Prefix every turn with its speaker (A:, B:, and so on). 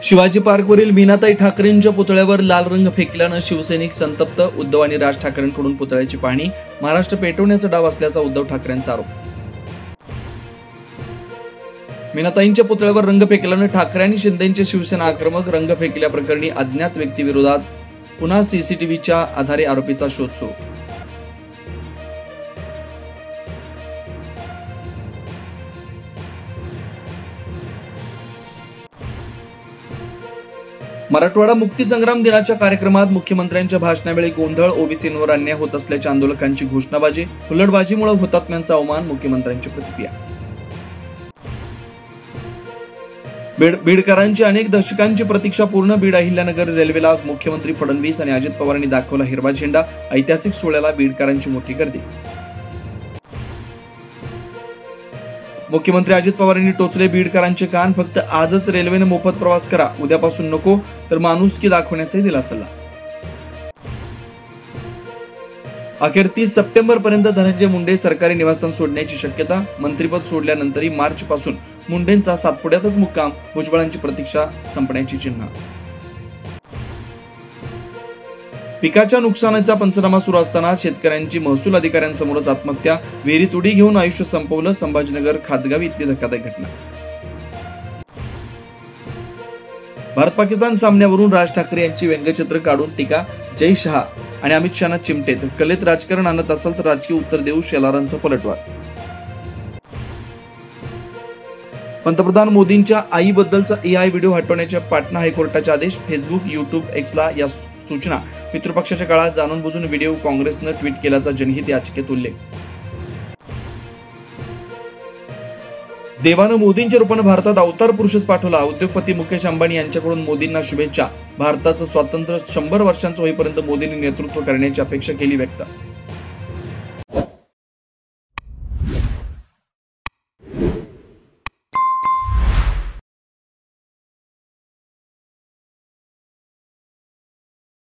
A: शिवाजी पार्कवरील मीनाताई ठाकरेंच्या पुतळ्यावर लाल रंग फेकल्यानं शिवसैनिक संतप्त. उद्धव आणि राज ठाकरेंकडून पुतळ्याची पाहणी. महाराष्ट्र पेटवण्याचा डाव असल्याचा उद्धव ठाकरेंचा आरोप. मीनाताईंच्या पुतळ्यावर रंग फेकल्यानं ठाकरे आणि शिंदेंची शिवसेना आक्रमक. रंग फेकल्याप्रकरणी अज्ञात व्यक्तीविरोधात पुन्हा सीसीटीव्हीच्या आधारे आरोपीचा शोध सुरू. मराठवाडा मुक्तीसंग्राम दिनाच्या कार्यक्रमात मुख्यमंत्र्यांच्या भाषणावेळी गोंधळ. ओबीसींवर अन्याय होत असल्याच्या आंदोलकांची घोषणाबाजी. हुल्लडबाजीमुळे हुतात्म्यांचा अवमान. मुख्यमंत्र्यांची प्रतिक्रिया. बीडकरांची अनेक दशकांची प्रतीक्षा पूर्ण. बीड अहिल्यानगर रेल्वेला मुख्यमंत्री फडणवीस आणि अजित पवारांनी दाखवला हिरवा झेंडा. ऐतिहासिक सोहळ्याला बीडकरांची मोठी गर्दी. मुख्यमंत्री अजित पवार यांनी टोचले बीडकरांचे कान. फक्त आजच रेल्वेने मोफत प्रवास करा, उद्यापासून नको, तर माणुसकी दाखवण्याचाही दिला सल्ला. अखेर 30 सप्टेंबर पर्यंत धनंजय मुंडे सरकारी निवासस्थान सोडण्याची शक्यता. मंत्रिपद सोडल्यानंतरही मार्च पासून मुंडेंचा सातपुड्यातच मुक्काम. भुजबळांची प्रतीक्षा संपण्याची चिन्ह. पिकाच्या नुकसानाचा पंचनामा सुरू असताना शेतकऱ्यांची महसूल अधिकाऱ्यांसमोरच आत्महत्या. विहिरीत उडी घेऊन आयुष्य संपवलं. संभाजीनगर खातगावी इथली धक्कादायक घटना. भारत पाकिस्तान सामन्यावरून राज ठाकरे यांची व्यंगचित्र काढून टीका. जय शहा आणि अमित शहाना चिमटे. तर कलेत राजकारण आणत असाल तर राजकीय उत्तर देऊ. शेलारांचा पलटवार. पंतप्रधान मोदींच्या आईबद्दलचा AI व्हिडिओ हटवण्याच्या पाटणा हायकोर्टाचे आदेश. फेसबुक, युट्यूब, एक्सला या सूचना. पितृपक्षाच्या काळात जाणून बुजून व्हिडिओ काँग्रेसनं ट्विट केल्याचा जनहित याचिकेत उल्लेख. देवानं मोदींच्या रूपानं भारतात अवतार पुरुषच पाठवला. उद्योगपती मुकेश अंबानी यांच्याकडून मोदींना शुभेच्छा. भारताचं स्वातंत्र्य 100 वर्षांचं होईपर्यंत मोदींनी नेतृत्व करण्याची अपेक्षा केली व्यक्त.